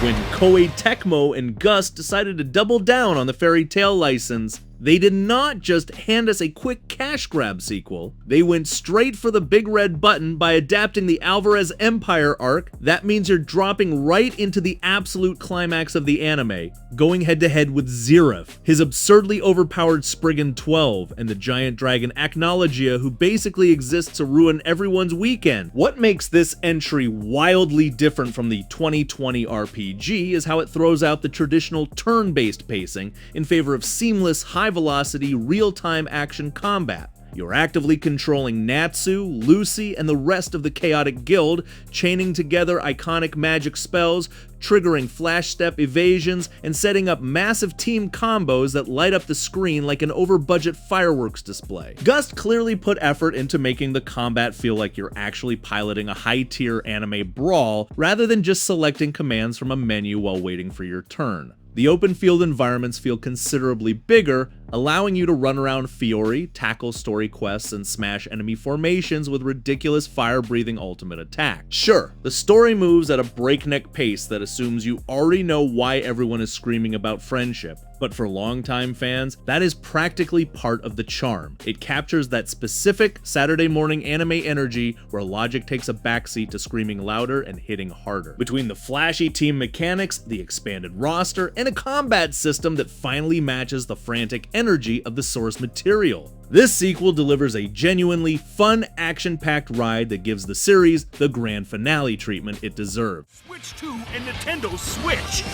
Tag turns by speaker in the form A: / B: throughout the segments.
A: When Koei Tecmo and Gus decided to double down on the fairy tale license, they did not just hand us a quick cash grab sequel, they went straight for the big red button by adapting the Alvarez Empire arc. That means you're dropping right into the absolute climax of the anime, going head to head with Zeref, his absurdly overpowered Spriggan 12, and the giant dragon Acnologia, who basically exists to ruin everyone's weekend. What makes this entry wildly different from the 2020 RPG is how it throws out the traditional turn-based pacing in favor of seamless, high-velocity, real-time action combat. You're actively controlling Natsu, Lucy, and the rest of the Chaotic Guild, chaining together iconic magic spells, triggering flash step evasions, and setting up massive team combos that light up the screen like an over-budget fireworks display. Gust clearly put effort into making the combat feel like you're actually piloting a high-tier anime brawl, rather than just selecting commands from a menu while waiting for your turn. The open field environments feel considerably bigger, allowing you to run around Fiori, tackle story quests, and smash enemy formations with ridiculous fire-breathing ultimate attacks. Sure, the story moves at a breakneck pace that assumes you already know why everyone is screaming about friendship, but for longtime fans, that is practically part of the charm. It captures that specific Saturday morning anime energy where logic takes a backseat to screaming louder and hitting harder. Between the flashy team mechanics, the expanded roster, and a combat system that finally matches the frantic energy of the source material, this sequel delivers a genuinely fun, action-packed ride that gives the series the grand finale treatment it deserves.
B: Switch 2 and Nintendo Switch!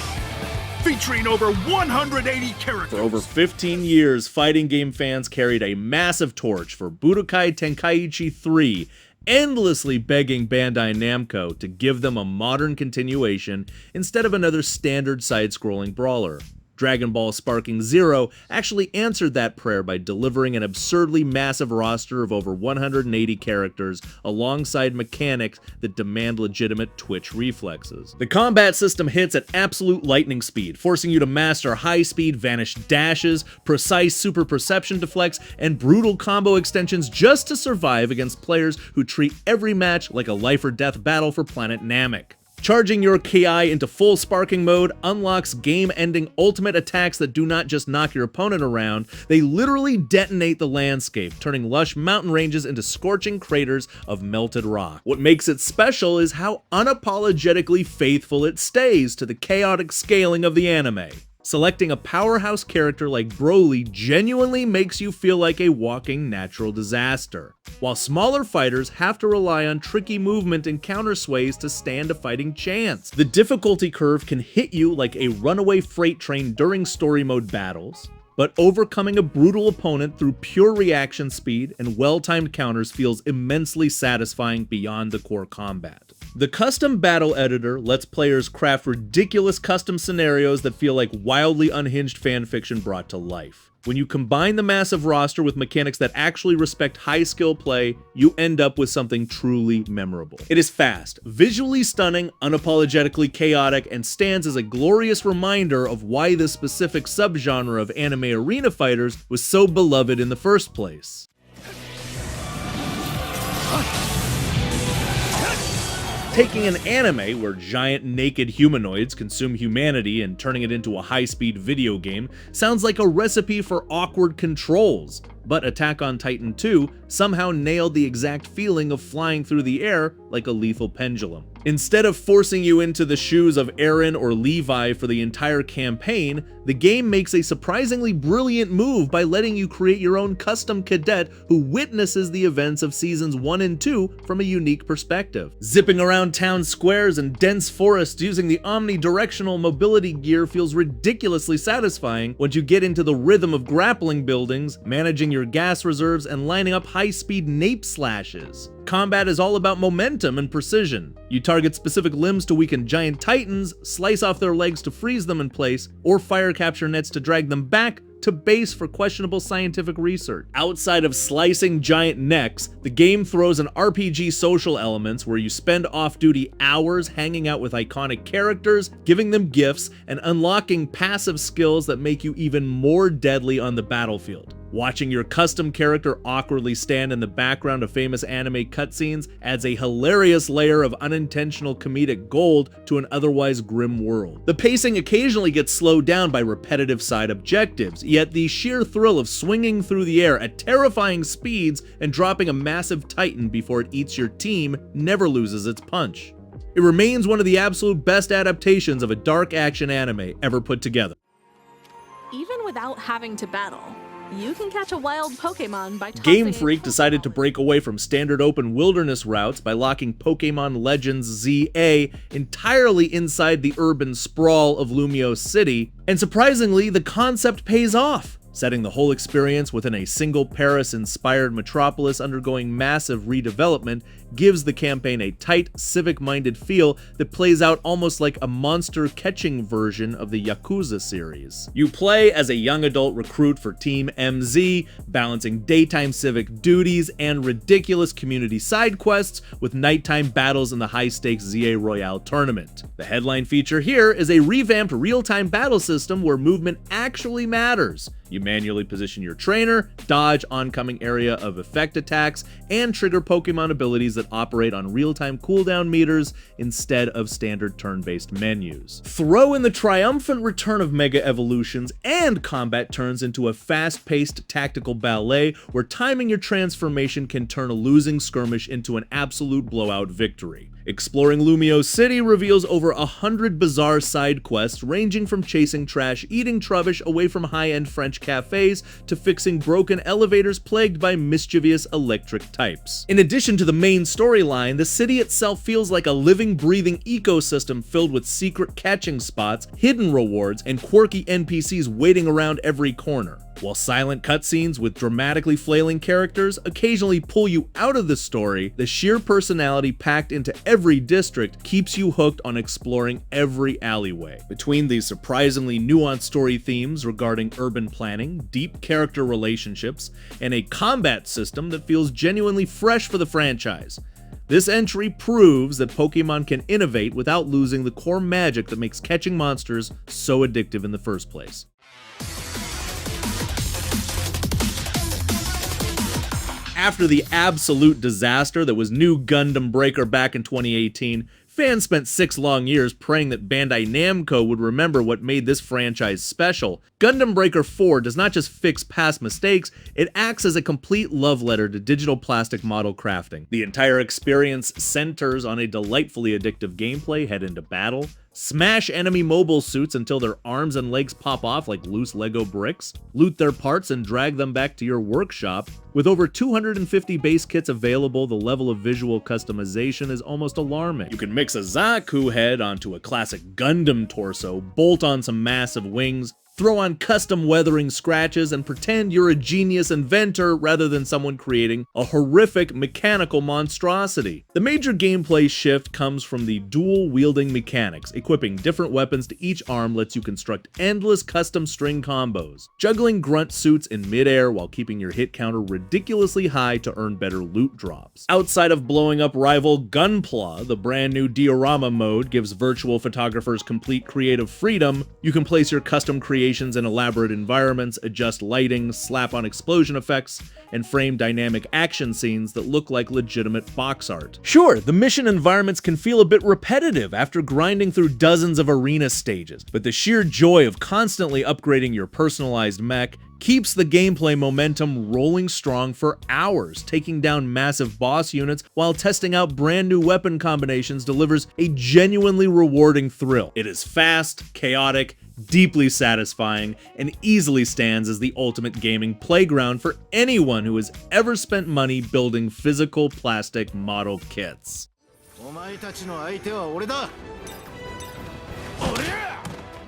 B: Featuring over 180 characters.
A: For over 15 years, fighting game fans carried a massive torch for Budokai Tenkaichi 3, endlessly begging Bandai Namco to give them a modern continuation instead of another standard side-scrolling brawler. Dragon Ball Sparking Zero actually answered that prayer by delivering an absurdly massive roster of over 180 characters alongside mechanics that demand legitimate twitch reflexes. The combat system hits at absolute lightning speed, forcing you to master high-speed vanished dashes, precise super perception deflects, and brutal combo extensions just to survive against players who treat every match like a life-or-death battle for Planet Namek. Charging your Ki into full sparking mode unlocks game-ending ultimate attacks that do not just knock your opponent around, they literally detonate the landscape, turning lush mountain ranges into scorching craters of melted rock. What makes it special is how unapologetically faithful it stays to the chaotic scaling of the anime. Selecting a powerhouse character like Broly genuinely makes you feel like a walking natural disaster, while smaller fighters have to rely on tricky movement and counter sways to stand a fighting chance. The difficulty curve can hit you like a runaway freight train during story mode battles, but overcoming a brutal opponent through pure reaction speed and well-timed counters feels immensely satisfying beyond the core combat. The custom battle editor lets players craft ridiculous custom scenarios that feel like wildly unhinged fanfiction brought to life. When you combine the massive roster with mechanics that actually respect high-skill play, you end up with something truly memorable. It is fast, visually stunning, unapologetically chaotic, and stands as a glorious reminder of why this specific subgenre of anime arena fighters was so beloved in the first place. Taking an anime where giant naked humanoids consume humanity and turning it into a high-speed video game sounds like a recipe for awkward controls, but Attack on Titan 2 somehow nailed the exact feeling of flying through the air like a lethal pendulum. Instead of forcing you into the shoes of Eren or Levi for the entire campaign, the game makes a surprisingly brilliant move by letting you create your own custom cadet who witnesses the events of seasons 1 and 2 from a unique perspective. Zipping around town squares and dense forests using the omnidirectional mobility gear feels ridiculously satisfying once you get into the rhythm of grappling buildings, managing your gas reserves, and lining up high-speed nape slashes. Combat is all about momentum and precision. You target specific limbs to weaken giant titans, slice off their legs to freeze them in place, or fire capture nets to drag them back to base for questionable scientific research. Outside of slicing giant necks, the game throws in RPG social elements where you spend off-duty hours hanging out with iconic characters, giving them gifts, and unlocking passive skills that make you even more deadly on the battlefield. Watching your custom character awkwardly stand in the background of famous anime cutscenes adds a hilarious layer of unintentional comedic gold to an otherwise grim world. The pacing occasionally gets slowed down by repetitive side objectives, yet the sheer thrill of swinging through the air at terrifying speeds and dropping a massive titan before it eats your team never loses its punch. It remains one of the absolute best adaptations of a dark action anime ever put together.
C: Even without having to battle, you can catch a wild Pokémon by tossing
A: Game Freak decided to break away from standard open wilderness routes by locking Pokémon Legends ZA entirely inside the urban sprawl of Lumio City, and surprisingly, the concept pays off, setting the whole experience within a single Paris-inspired metropolis undergoing massive redevelopment gives the campaign a tight, civic-minded feel that plays out almost like a monster-catching version of the Yakuza series. You play as a young adult recruit for Team MZ, balancing daytime civic duties and ridiculous community side quests with nighttime battles in the high-stakes ZA Royale tournament. The headline feature here is a revamped real-time battle system where movement actually matters. You manually position your trainer, dodge oncoming area of effect attacks, and trigger Pokemon abilities that operate on real-time cooldown meters instead of standard turn-based menus. Throw in the triumphant return of Mega Evolutions, and combat turns into a fast-paced tactical ballet where timing your transformation can turn a losing skirmish into an absolute blowout victory. Exploring Lumio City reveals over 100 bizarre side quests ranging from chasing trash eating trubbish away from high-end French cafes to fixing broken elevators plagued by mischievous electric types. In addition to the main storyline, the city itself feels like a living, breathing ecosystem filled with secret catching spots, hidden rewards, and quirky NPCs waiting around every corner. While silent cutscenes with dramatically flailing characters occasionally pull you out of the story, the sheer personality packed into every district keeps you hooked on exploring every alleyway. Between these surprisingly nuanced story themes regarding urban planning, deep character relationships, and a combat system that feels genuinely fresh for the franchise, this entry proves that Pokemon can innovate without losing the core magic that makes catching monsters so addictive in the first place. After the absolute disaster that was New Gundam Breaker back in 2018, fans spent 6 long years praying that Bandai Namco would remember what made this franchise special. Gundam Breaker 4 does not just fix past mistakes, it acts as a complete love letter to digital plastic model crafting. The entire experience centers on a delightfully addictive gameplay, head into battle, smash enemy mobile suits until their arms and legs pop off like loose Lego bricks, loot their parts and drag them back to your workshop. With over 250 base kits available, the level of visual customization is almost alarming. You can mix a Zaku head onto a classic Gundam torso, bolt on some massive wings, throw on custom weathering scratches, and pretend you're a genius inventor rather than someone creating a horrific mechanical monstrosity. The major gameplay shift comes from the dual-wielding mechanics. Equipping different weapons to each arm lets you construct endless custom string combos, juggling grunt suits in midair while keeping your hit counter ridiculously high to earn better loot drops. Outside of blowing up rival Gunpla, the brand new diorama mode gives virtual photographers complete creative freedom. You can place your custom creations in elaborate environments, adjust lighting, slap on explosion effects, and frame dynamic action scenes that look like legitimate box art. Sure, the mission environments can feel a bit repetitive after grinding through dozens of arena stages, but the sheer joy of constantly upgrading your personalized mech keeps the gameplay momentum rolling strong for hours. Taking down massive boss units while testing out brand new weapon combinations delivers a genuinely rewarding thrill. It is fast, chaotic, deeply satisfying, and easily stands as the ultimate gaming playground for anyone who has ever spent money building physical plastic model kits.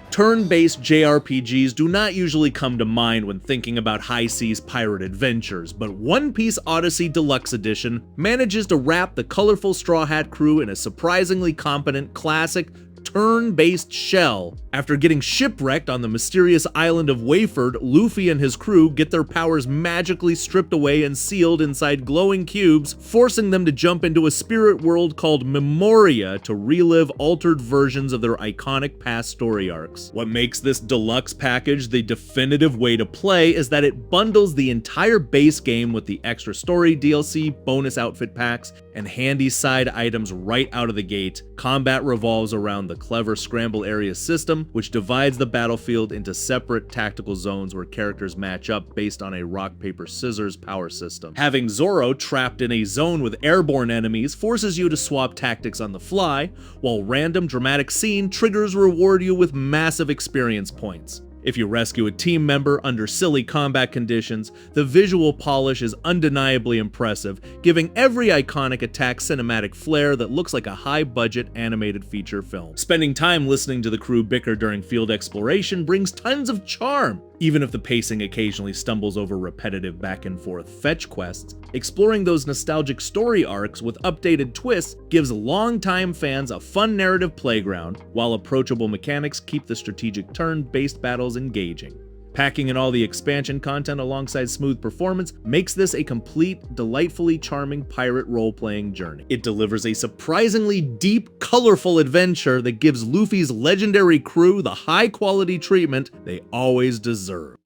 A: Turn-based JRPGs do not usually come to mind when thinking about High Seas pirate adventures, but One Piece Odyssey Deluxe Edition manages to wrap the colorful Straw Hat crew in a surprisingly competent, classic, turn-based shell. After getting shipwrecked on the mysterious island of Wayford, Luffy and his crew get their powers magically stripped away and sealed inside glowing cubes, forcing them to jump into a spirit world called Memoria to relive altered versions of their iconic past story arcs. What makes this deluxe package the definitive way to play is that it bundles the entire base game with the extra story DLC, bonus outfit packs, and handy side items right out of the gate. Combat revolves around the clever scramble area system, which divides the battlefield into separate tactical zones where characters match up based on a rock, paper, scissors power system. Having Zoro trapped in a zone with airborne enemies forces you to swap tactics on the fly, while random dramatic scene triggers reward you with massive experience points. If you rescue a team member under silly combat conditions, the visual polish is undeniably impressive, giving every iconic attack cinematic flair that looks like a high-budget animated feature film. Spending time listening to the crew bicker during field exploration brings tons of charm. Even if the pacing occasionally stumbles over repetitive back-and-forth fetch quests, exploring those nostalgic story arcs with updated twists gives longtime fans a fun narrative playground, while approachable mechanics keep the strategic turn-based battles engaging. Packing in all the expansion content alongside smooth performance makes this a complete, delightfully charming pirate role-playing journey. It delivers a surprisingly deep, colorful adventure that gives Luffy's legendary crew the high-quality treatment they always deserve.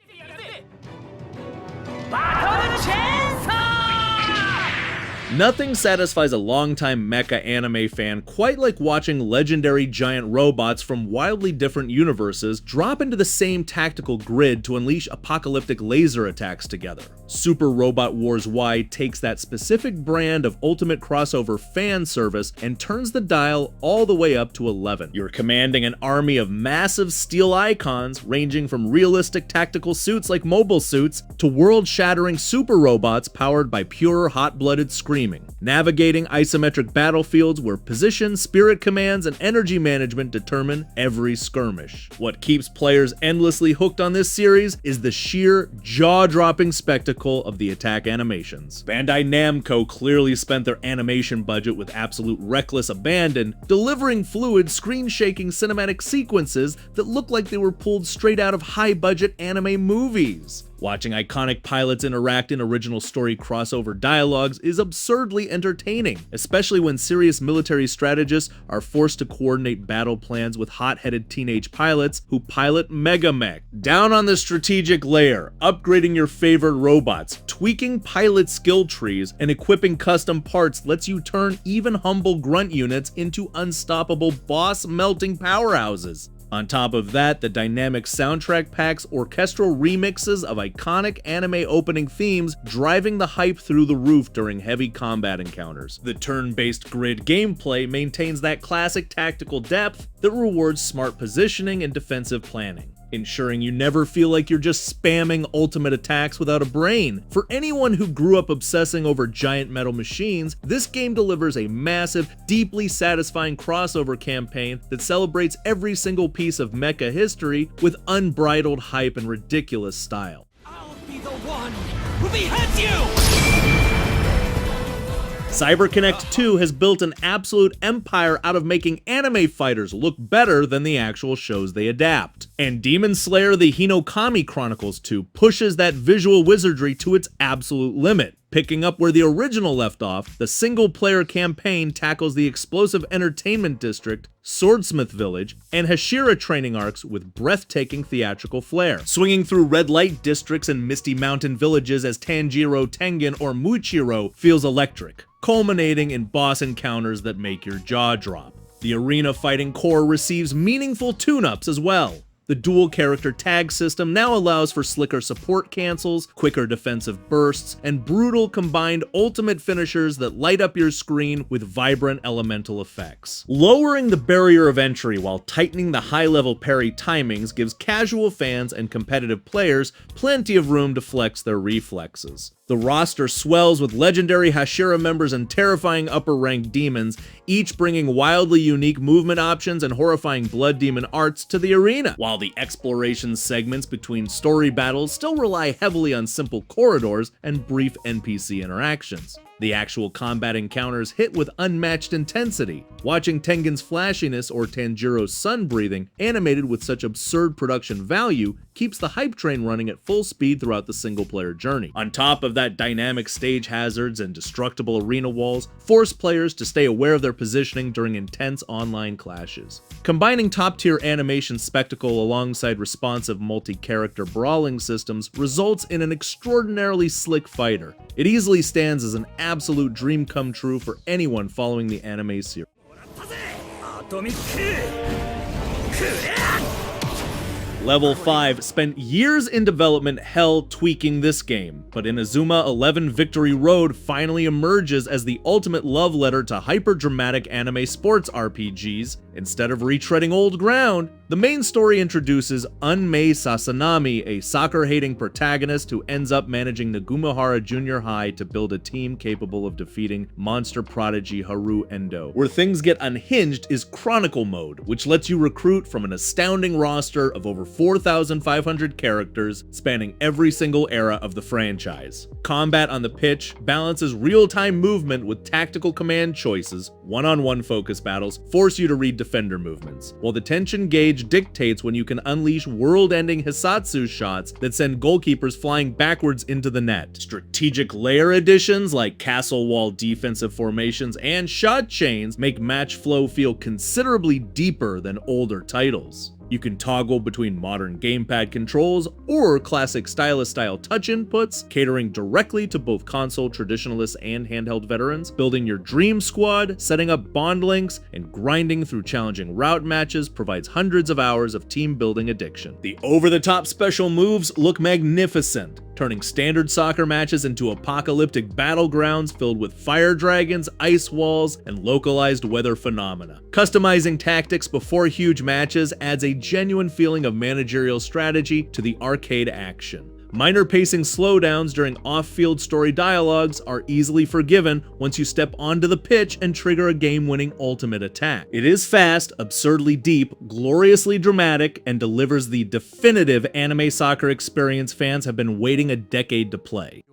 A: Nothing satisfies a longtime mecha anime fan quite like watching legendary giant robots from wildly different universes drop into the same tactical grid to unleash apocalyptic laser attacks together. Super Robot Wars Y takes that specific brand of ultimate crossover fan service and turns the dial all the way up to 11. You're commanding an army of massive steel icons ranging from realistic tactical suits like mobile suits to world-shattering super robots powered by pure hot-blooded screaming, navigating isometric battlefields where position, spirit commands, and energy management determine every skirmish. What keeps players endlessly hooked on this series is the sheer jaw-dropping spectacle of the attack animations. Bandai Namco clearly spent their animation budget with absolute reckless abandon, delivering fluid, screen-shaking cinematic sequences that look like they were pulled straight out of high-budget anime movies. Watching iconic pilots interact in original story crossover dialogues is absurdly entertaining, especially when serious military strategists are forced to coordinate battle plans with hot-headed teenage pilots who pilot Megamech. Down on the strategic layer, upgrading your favorite robots, tweaking pilot skill trees, and equipping custom parts lets you turn even humble grunt units into unstoppable boss-melting powerhouses. On top of that, the dynamic soundtrack packs orchestral remixes of iconic anime opening themes, driving the hype through the roof during heavy combat encounters. The turn-based grid gameplay maintains that classic tactical depth that rewards smart positioning and defensive planning, ensuring you never feel like you're just spamming ultimate attacks without a brain. For anyone who grew up obsessing over giant metal machines, this game delivers a massive, deeply satisfying crossover campaign that celebrates every single piece of mecha history with unbridled hype and ridiculous style.
D: I'll be the one who beheads you!
A: CyberConnect 2 has built an absolute empire out of making anime fighters look better than the actual shows they adapt. And Demon Slayer the Hinokami Chronicles 2 pushes that visual wizardry to its absolute limit. Picking up where the original left off, the single-player campaign tackles the explosive entertainment district, Swordsmith Village, and Hashira training arcs with breathtaking theatrical flair. Swinging through red light districts and misty mountain villages as Tanjiro, Tengen, or Muichiro feels electric, culminating in boss encounters that make your jaw drop. The arena fighting core receives meaningful tune-ups as well. The dual character tag system now allows for slicker support cancels, quicker defensive bursts, and brutal combined ultimate finishers that light up your screen with vibrant elemental effects. Lowering the barrier of entry while tightening the high-level parry timings gives casual fans and competitive players plenty of room to flex their reflexes. The roster swells with legendary Hashira members and terrifying upper-ranked demons, each bringing wildly unique movement options and horrifying blood demon arts to the arena, while the exploration segments between story battles still rely heavily on simple corridors and brief NPC interactions. The actual combat encounters hit with unmatched intensity. Watching Tengen's flashiness or Tanjiro's sun breathing animated with such absurd production value keeps the hype train running at full speed throughout the single-player journey. On top of that, dynamic stage hazards and destructible arena walls force players to stay aware of their positioning during intense online clashes. Combining top-tier animation spectacle alongside responsive multi-character brawling systems results in an extraordinarily slick fighter. It easily stands as an absolute dream come true for anyone following the anime series. Level 5 spent years in development hell tweaking this game, but Inazuma 11 Victory Road finally emerges as the ultimate love letter to hyper-dramatic anime sports RPGs. Instead of retreading old ground, the main story introduces Unmei Sasanami, a soccer-hating protagonist who ends up managing Nagumahara Junior High to build a team capable of defeating monster prodigy Haru Endo. Where things get unhinged is Chronicle mode, which lets you recruit from an astounding roster of over 4,500 characters spanning every single era of the franchise. Combat on the pitch balances real-time movement with tactical command choices. One-on-one focus battles force you to read defender movements, while the tension gauge dictates when you can unleash world-ending Hisatsu shots that send goalkeepers flying backwards into the net. Strategic layer additions like castle wall defensive formations and shot chains make match flow feel considerably deeper than older titles. You can toggle between modern gamepad controls or classic stylus-style touch inputs, catering directly to both console traditionalists and handheld veterans, building your dream squad, setting up bond links, and grinding through challenging route matches provides hundreds of hours of team-building addiction. The over-the-top special moves look magnificent, turning standard soccer matches into apocalyptic battlegrounds filled with fire dragons, ice walls, and localized weather phenomena. Customizing tactics before huge matches adds a genuine feeling of managerial strategy to the arcade action. Minor pacing slowdowns during off-field story dialogues are easily forgiven once you step onto the pitch and trigger a game-winning ultimate attack. It is fast, absurdly deep, gloriously dramatic, and delivers the definitive anime soccer experience fans have been waiting a decade to play.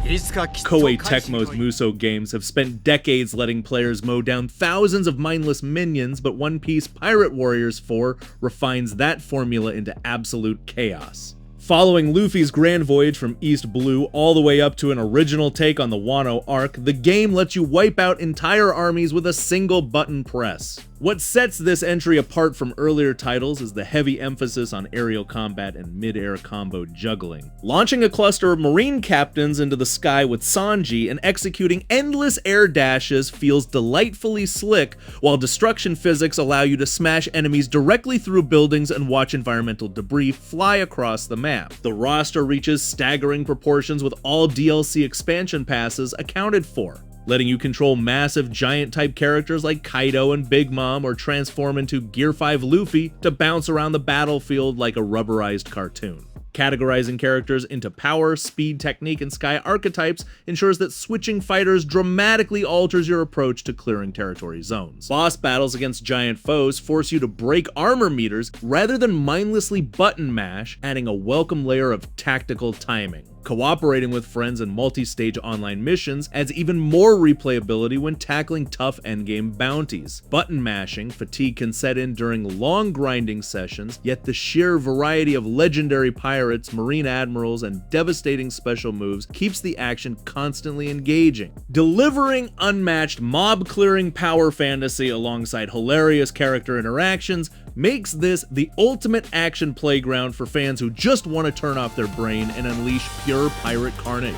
A: Koei Tecmo's Musou games have spent decades letting players mow down thousands of mindless minions, but One Piece Pirate Warriors 4 refines that formula into absolute chaos. Following Luffy's grand voyage from East Blue all the way up to an original take on the Wano arc, the game lets you wipe out entire armies with a single button press. What sets this entry apart from earlier titles is the heavy emphasis on aerial combat and mid-air combo juggling. Launching a cluster of marine captains into the sky with Sanji and executing endless air dashes feels delightfully slick, while destruction physics allow you to smash enemies directly through buildings and watch environmental debris fly across the map. The roster reaches staggering proportions with all DLC expansion passes accounted for, letting you control massive giant-type characters like Kaido and Big Mom or transform into Gear 5 Luffy to bounce around the battlefield like a rubberized cartoon. Categorizing characters into power, speed, technique, and sky archetypes ensures that switching fighters dramatically alters your approach to clearing territory zones. Boss battles against giant foes force you to break armor meters rather than mindlessly button mash, adding a welcome layer of tactical timing. Cooperating with friends in multi-stage online missions adds even more replayability when tackling tough endgame bounties. Button mashing fatigue can set in during long grinding sessions, yet the sheer variety of legendary pirates, marine admirals, and devastating special moves keeps the action constantly engaging. Delivering unmatched mob-clearing power fantasy alongside hilarious character interactions makes this the ultimate action playground for fans who just want to turn off their brain and unleash pure pirate carnage.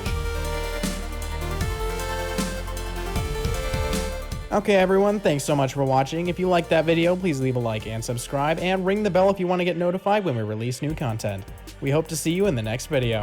E: Okay everyone, thanks so much for watching. If you liked that video, please leave a like and subscribe, and ring the bell if you want to get notified when we release new content. We hope to see you in the next video.